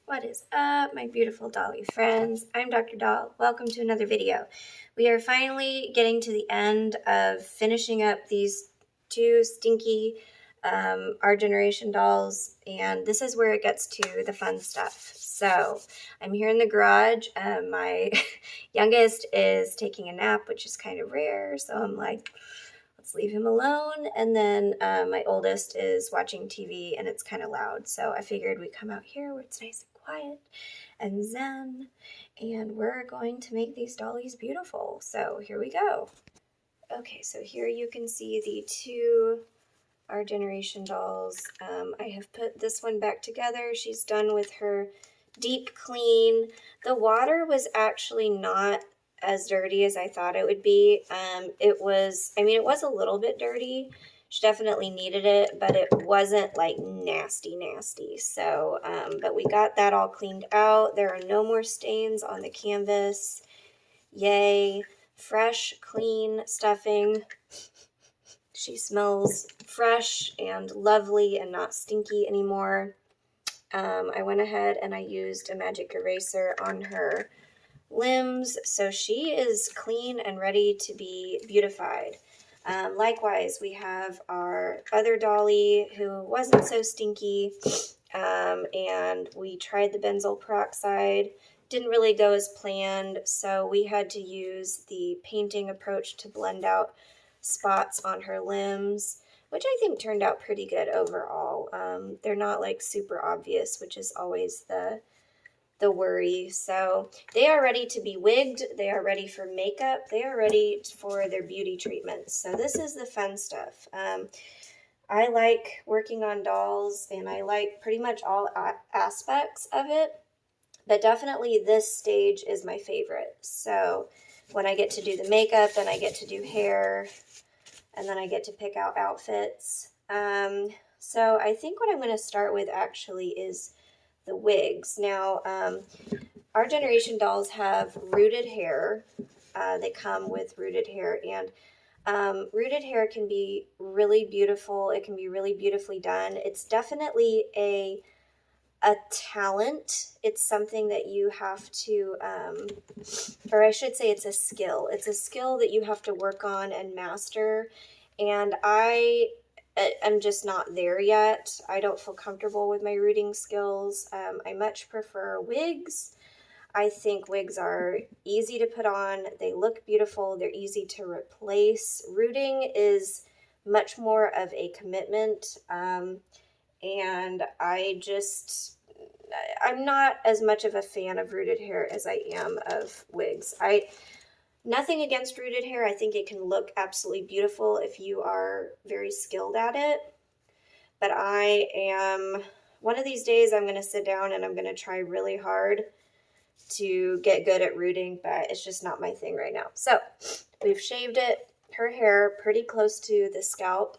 What is up, my beautiful dolly friends? I'm Dr. Doll. Welcome to another video. We are finally getting to the end of finishing up these two Stinky Our Generation dolls, and this is where it gets to the fun stuff. So I'm here in the garage. My youngest is taking a nap, which is kind of rare, so I'm like, let's leave him alone. And then my oldest is watching TV and it's kind of loud. So I figured we'd come out here where it's nice and quiet and zen. And we're going to make these dollies beautiful. So here we go. Okay, so here you can see the two Our Generation dolls. I have put this one back together. She's done with her deep clean. The water was actually not as dirty as I thought it would be. It was a little bit dirty. She definitely needed it, but it wasn't like nasty. So, but we got that all cleaned out. There are no more stains on the canvas. Yay. Fresh, clean stuffing. She smells fresh and lovely and not stinky anymore. I went ahead and I used a magic eraser on her limbs, so she is clean and ready to be beautified. Likewise, we have our other dolly who wasn't so stinky, and we tried the benzoyl peroxide. Didn't really go as planned, so we had to use the painting approach to blend out spots on her limbs, which I think turned out pretty good overall. They're not like super obvious, which is always the worry. So they are ready to be wigged. They are ready for makeup. They are ready for their beauty treatments. So this is the fun stuff. I like working on dolls and I like pretty much all aspects of it, but definitely this stage is my favorite. So when I get to do the makeup and I get to do hair and then I get to pick out outfits. So I think what I'm going to start with actually is the wigs. Now, Our Generation dolls have rooted hair. They come with rooted hair, and rooted hair can be really beautiful. It can be really beautifully done. It's definitely a talent. It's something that you have to, or I should say it's a skill. It's a skill that you have to work on and master, and I'm just not there yet. I don't feel comfortable with my rooting skills. I much prefer wigs. I think wigs are easy to put on. They look beautiful. They're easy to replace. Rooting is much more of a commitment. And I'm not as much of a fan of rooted hair as I am of wigs. Nothing against rooted hair. I think it can look absolutely beautiful if you are very skilled at it. But one of these days I'm going to sit down and I'm going to try really hard to get good at rooting, but it's just not my thing right now. So we've shaved her hair pretty close to the scalp,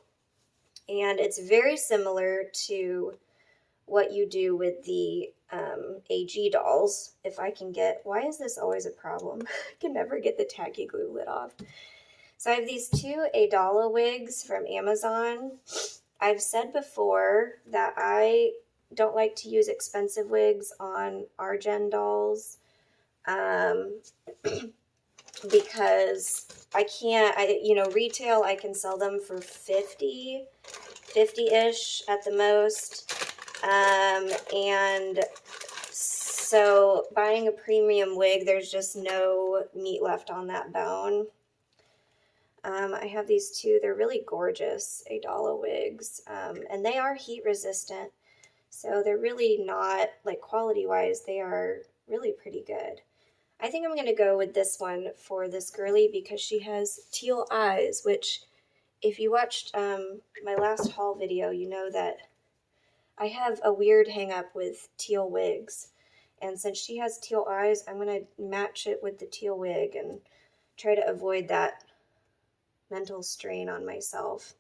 and it's very similar to what you do with the AG dolls. If I can get, why is this always a problem? I can never get the tacky glue lid off. So I have these two Adala wigs from Amazon. I've said before that I don't like to use expensive wigs on Our Gen dolls because I can't, retail I can sell them for 50-ish at the most. And so buying a premium wig, there's just no meat left on that bone. I have these two. They're really gorgeous Adala wigs, and they are heat resistant. So they're really not, like, quality-wise, they are really pretty good. I think I'm going to go with this one for this girly because she has teal eyes, which if you watched my last haul video, you know that I have a weird hang-up with teal wigs. And since she has teal eyes, I'm going to match it with the teal wig and try to avoid that mental strain on myself.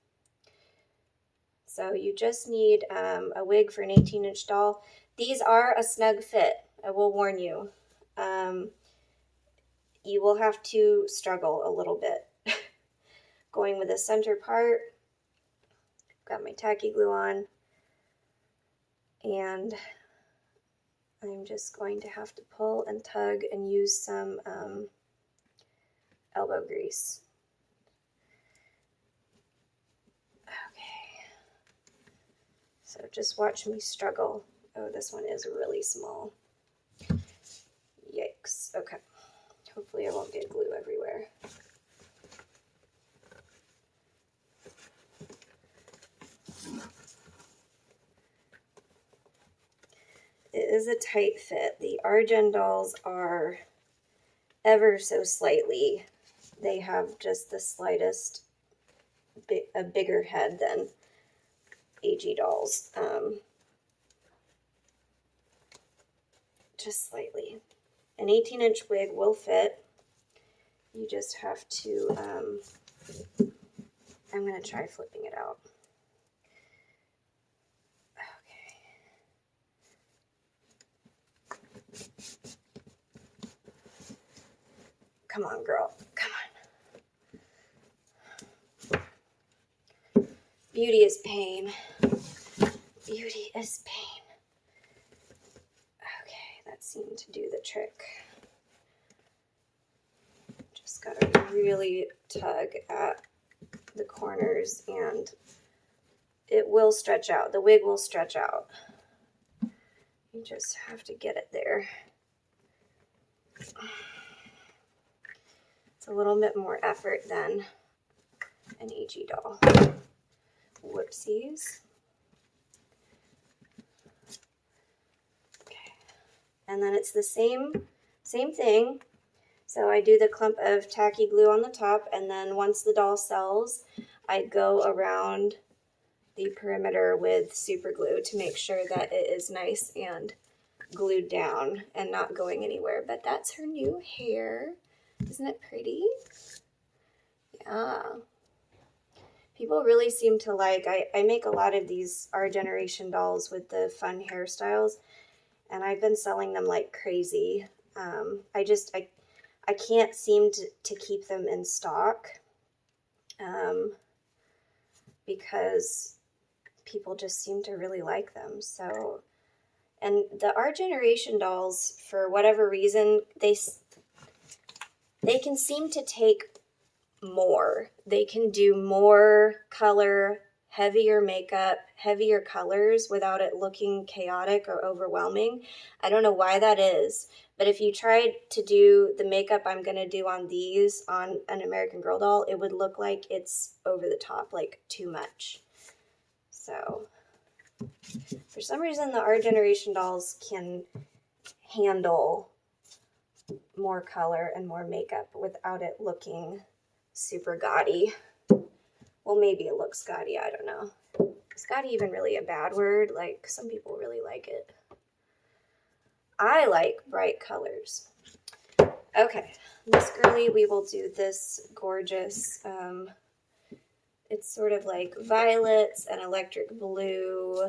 So you just need a wig for an 18-inch doll. These are a snug fit, I will warn you. You will have to struggle a little bit. Going with the center part, got my tacky glue on, and I'm just going to have to pull and tug and use some elbow grease. Okay, so just watch me struggle. Oh, this one is really small. Yikes. Okay, hopefully I won't get glue everywhere. It is a tight fit. The Argent dolls are ever so slightly. They have just the slightest, a bigger head than AG dolls. Just slightly. An 18-inch wig will fit. You just have to, I'm going to try flipping it out. Come on, girl. Come on. Beauty is pain. Beauty is pain. Okay, that seemed to do the trick. Just gotta really tug at the corners and it will stretch out. The wig will stretch out. You just have to get it there. It's a little bit more effort than an AG doll. Whoopsies. Okay. And then it's the same thing. So I do the clump of tacky glue on the top, and then once the doll sells, I go around the perimeter with super glue to make sure that it is nice and glued down and not going anywhere. But that's her new hair. Isn't it pretty? Yeah. People really seem to like, I make a lot of these Our Generation dolls with the fun hairstyles, and I've been selling them like crazy. I can't seem to keep them in stock because people just seem to really like them. So, and the Our Generation dolls, for whatever reason, they can seem to take more. They can do more color, heavier makeup, heavier colors without it looking chaotic or overwhelming. I don't know why that is, but if you tried to do the makeup I'm going to do on these on an American Girl doll, it would look like it's over the top, like too much. So for some reason, the Our Generation dolls can handle more color and more makeup without it looking super gaudy. Well, maybe it looks gaudy, I don't know. Is gaudy even really a bad word? Like, some people really like it. I like bright colors. Okay, this girly, we will do this gorgeous, it's sort of like violets and electric blue,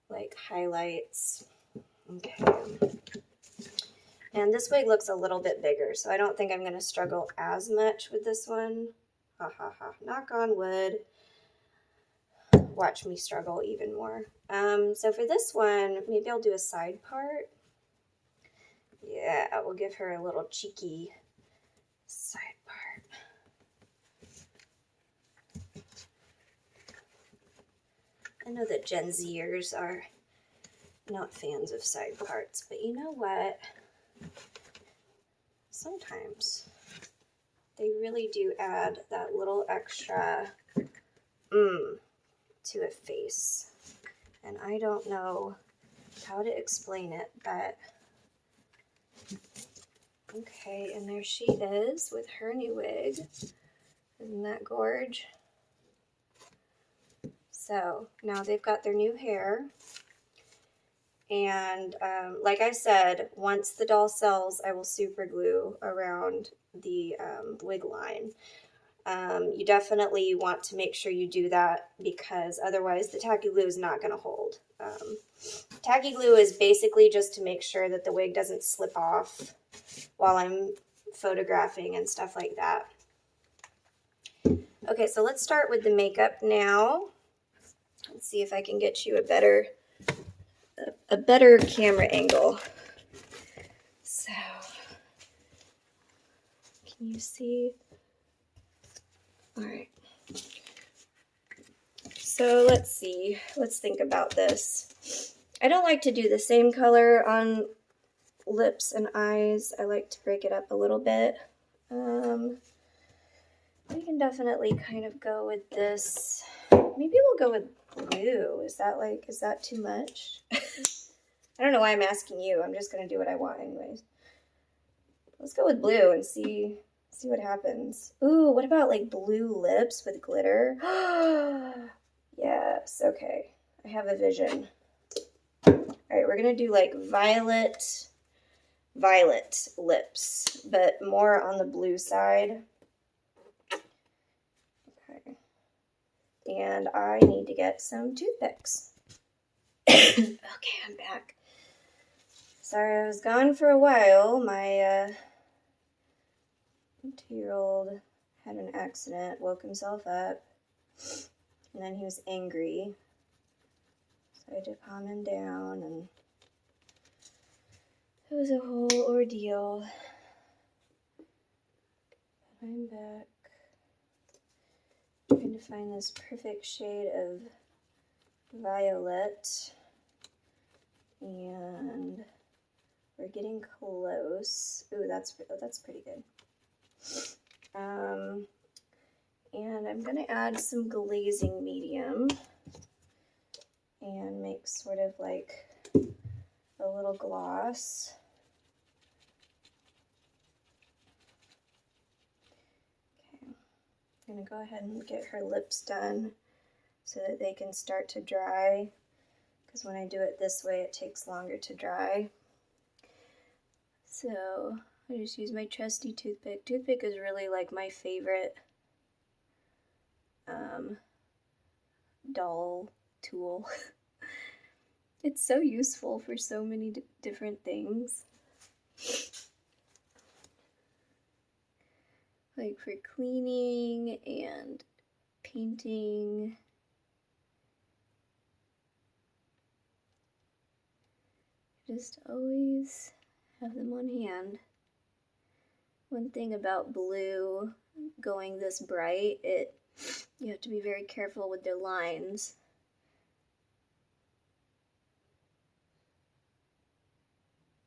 like highlights. Okay. And this wig looks a little bit bigger, so I don't think I'm going to struggle as much with this one. Ha ha ha. Knock on wood. Watch me struggle even more. So for this one, maybe I'll do a side part. Yeah, we'll give her a little cheeky side part. I know that Gen Zers are not fans of side parts, but you know what? Sometimes they really do add that little extra to a face. And I don't know how to explain it, but okay, and there she is with her new wig. Isn't that gorge? So now they've got their new hair. And like I said, once the doll sells, I will super glue around the wig line. You definitely want to make sure you do that because otherwise the tacky glue is not going to hold. Tacky glue is basically just to make sure that the wig doesn't slip off while I'm photographing and stuff like that. Okay, so let's start with the makeup now. Let's see if I can get you a better a better camera angle. So, can you see? All right. So let's see. Let's think about this. I don't like to do the same color on lips and eyes. I like to break it up a little bit. We can definitely kind of go with this. Maybe we'll go with blue. Is that too much? I don't know why I'm asking you. I'm just going to do what I want anyways. Let's go with blue and see what happens. Ooh, what about like blue lips with glitter? Yes, okay. I have a vision. All right, we're going to do like violet lips, but more on the blue side. Okay. And I need to get some toothpicks. Okay, I'm back. Sorry, I was gone for a while. My 2-year-old had an accident, woke himself up, and then he was angry. So I had to calm him down, and it was a whole ordeal. But I'm back. Trying to find this perfect shade of violet, and we're getting close. Ooh, that's pretty good. And I'm gonna add some glazing medium and make sort of like a little gloss. Okay, I'm gonna go ahead and get her lips done so that they can start to dry, because when I do it this way it takes longer to dry. So I just use my trusty toothpick. Toothpick is really like my favorite doll tool. It's so useful for so many different things. Like for cleaning and painting. Just always have them on hand. One thing about blue going this bright, you have to be very careful with the lines.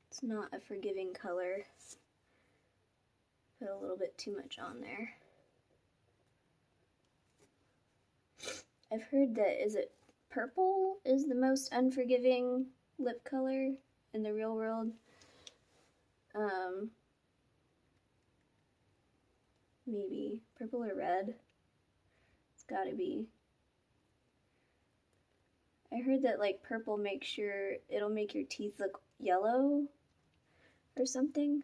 It's not a forgiving color. Put a little bit too much on there. I've heard that, is it purple is the most unforgiving lip color in the real world? Maybe purple or red. It's gotta be. I heard that like purple it'll make your teeth look yellow or something.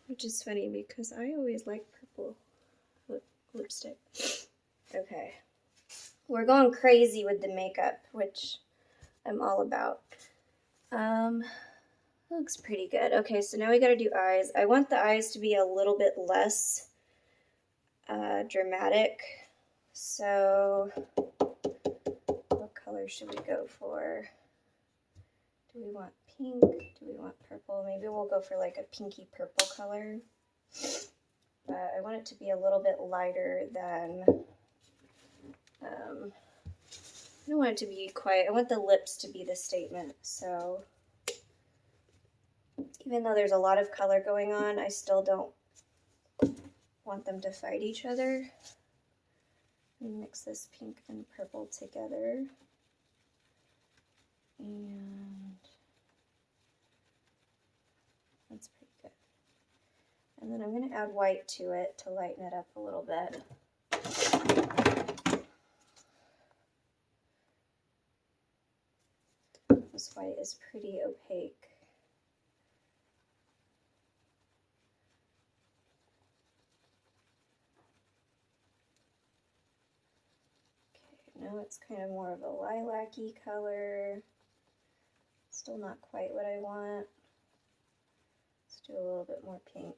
Which is funny because I always like purple lipstick. Okay. We're going crazy with the makeup, which I'm all about. Looks pretty good. Okay, so now we gotta do eyes. I want the eyes to be a little bit less dramatic. So what color should we go for? Do we want pink? Do we want purple? Maybe we'll go for like a pinky purple color. But I want it to be a little bit lighter than, I don't want it to be quite, I want the lips to be the statement. So even though there's a lot of color going on, I still don't want them to fight each other. Mix this pink and purple together. And that's pretty good. And then I'm going to add white to it to lighten it up a little bit. This white is pretty opaque. Okay, now it's kind of more of a lilac-y color. Still not quite what I want. Let's do a little bit more pink.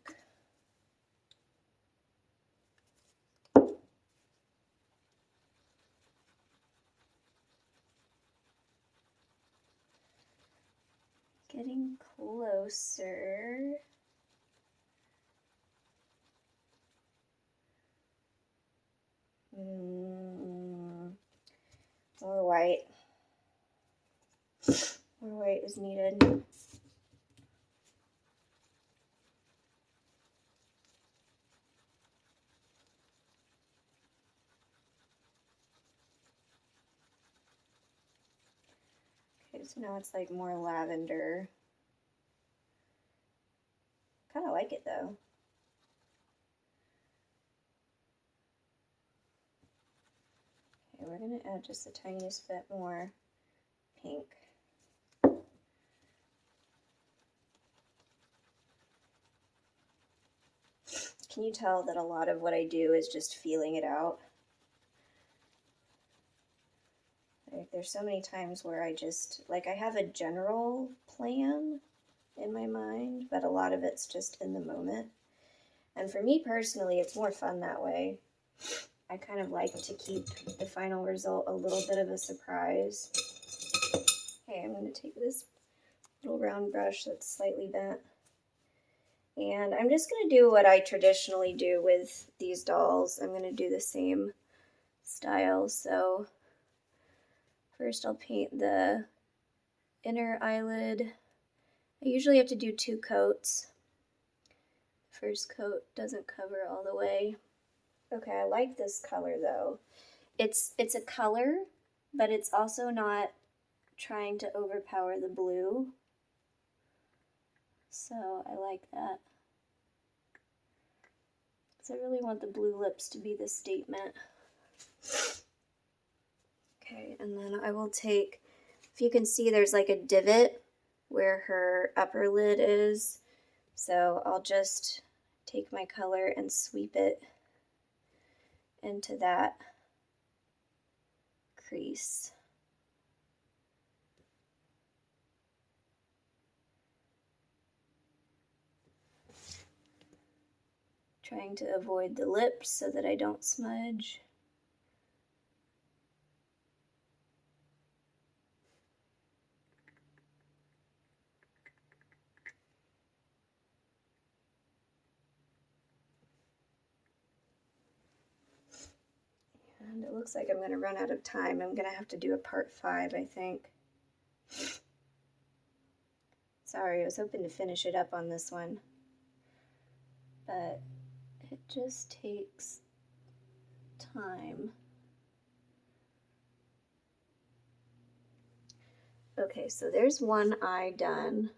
Getting closer. More white. More white is needed. Okay, so now it's like more lavender. Kind of like it though. Okay, we're going to add just the tiniest bit more pink. Can you tell that a lot of what I do is just feeling it out? Like, there's so many times where I just, like, I have a general plan in my mind, but a lot of it's just in the moment. And for me personally, it's more fun that way. I kind of like to keep the final result a little bit of a surprise. Okay, I'm going to take this little round brush that's slightly bent. And I'm just going to do what I traditionally do with these dolls. I'm going to do the same style. So first I'll paint the inner eyelid. I usually have to do 2 coats. First coat doesn't cover all the way. Okay, I like this color though. It's a color, but it's also not trying to overpower the blue. So I like that. So I really want the blue lips to be the statement. Okay, and then I will take, if you can see there's like a divot where her upper lid is. So I'll just take my color and sweep it into that crease. Trying to avoid the lips so that I don't smudge. And it looks like I'm going to run out of time. I'm going to have to do a part 5, I think. Sorry, I was hoping to finish it up on this one. But it just takes time. Okay, so there's one eye done.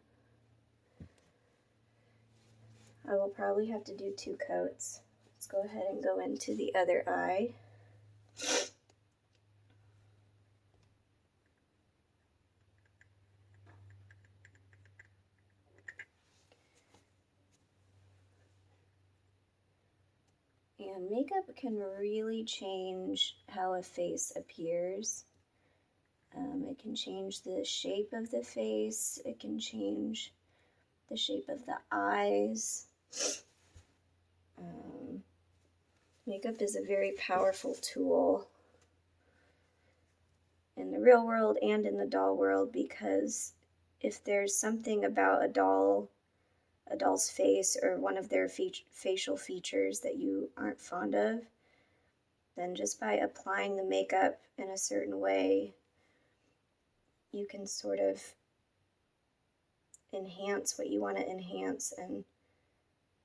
I will probably have to do 2 coats. Let's go ahead and go into the other eye. And makeup can really change how a face appears. It can change the shape of the face. It can change the shape of the eyes. Makeup is a very powerful tool in the real world and in the doll world, because if there's something about a doll's face or one of their facial features that you aren't fond of, then just by applying the makeup in a certain way, you can sort of enhance what you want to enhance and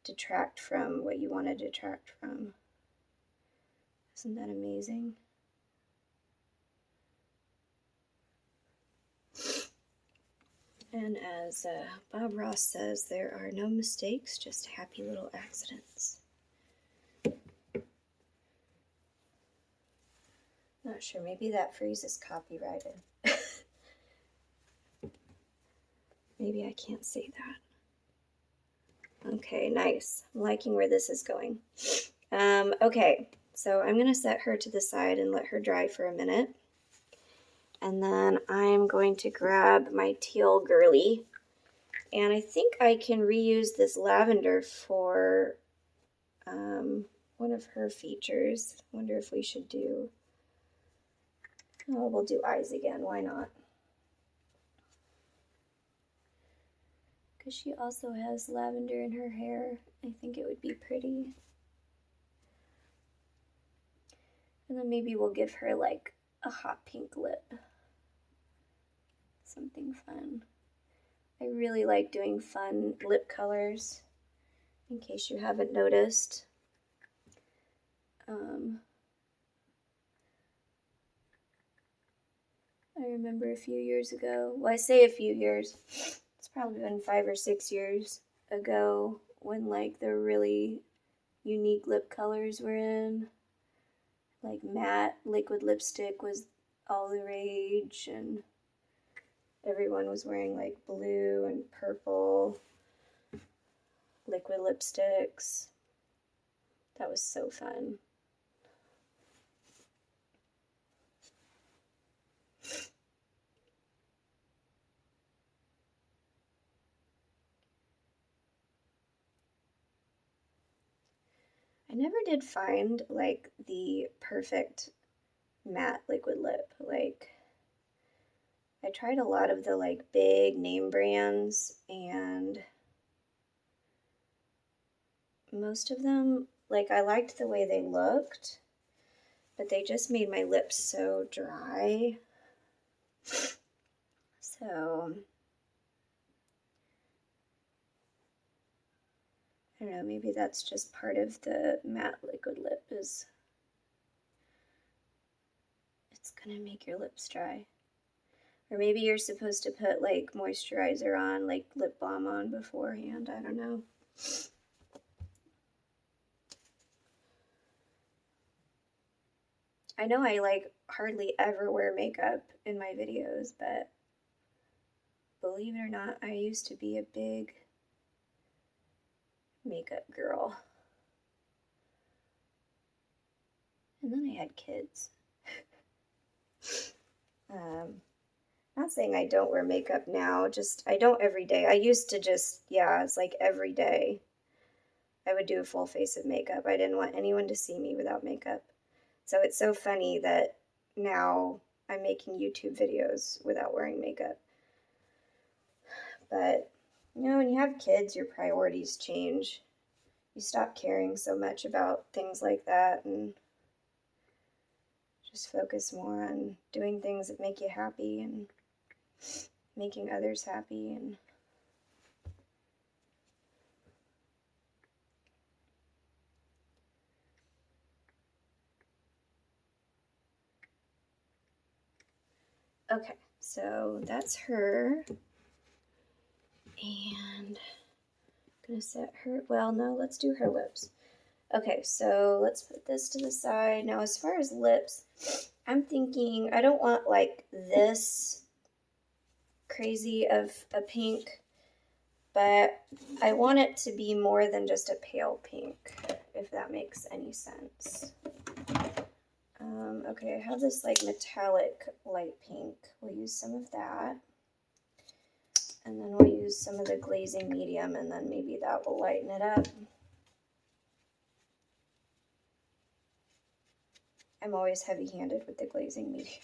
detract from what you want to detract from. Isn't that amazing? And as Bob Ross says, there are no mistakes, just happy little accidents. Not sure, maybe that phrase is copyrighted. Maybe I can't say that. Okay, nice. I'm liking where this is going. Okay, so I'm going to set her to the side and let her dry for a minute. And then I'm going to grab my teal girly. And I think I can reuse this lavender for one of her features. Wonder if we should do... Oh, we'll do eyes again. Why not? because she also has lavender in her hair. I think it would be pretty. And then maybe we'll give her like a hot pink lip. Something fun. I really like doing fun lip colors, in case you haven't noticed. I remember a few years ago, well, I say a few years, it's probably been 5 or 6 years ago when like the really unique lip colors were in. Like matte liquid lipstick was all the rage, and everyone was wearing like blue and purple liquid lipsticks. That was so fun. I never did find like the perfect matte liquid lip. Like, I tried a lot of the like big name brands, and most of them, like, I liked the way they looked, but they just made my lips so dry. So I don't know, maybe that's just part of the matte liquid lip, is it's gonna make your lips dry. Or maybe you're supposed to put like moisturizer on, like lip balm on beforehand, I don't know. I know I like hardly ever wear makeup in my videos, but believe it or not, I used to be a big makeup girl. And then I had kids. Not saying I don't wear makeup now, just I don't every day. I used to just, yeah, it's like every day I would do a full face of makeup. I didn't want anyone to see me without makeup. So it's so funny that now I'm making YouTube videos without wearing makeup. But, you know, when you have kids, your priorities change. You stop caring so much about things like that and just focus more on doing things that make you happy and making others happy. And okay, so that's her. And I'm gonna set her, well, no, let's do her lips. Okay, so let's put this to the side. Now, as far as lips, I'm thinking I don't want like this crazy of a pink, but I want it to be more than just a pale pink, if that makes any sense. Okay, I have this like metallic light pink. We'll use some of that. And then we'll use some of the glazing medium, and then maybe that will lighten it up. I'm always heavy-handed with the glazing medium.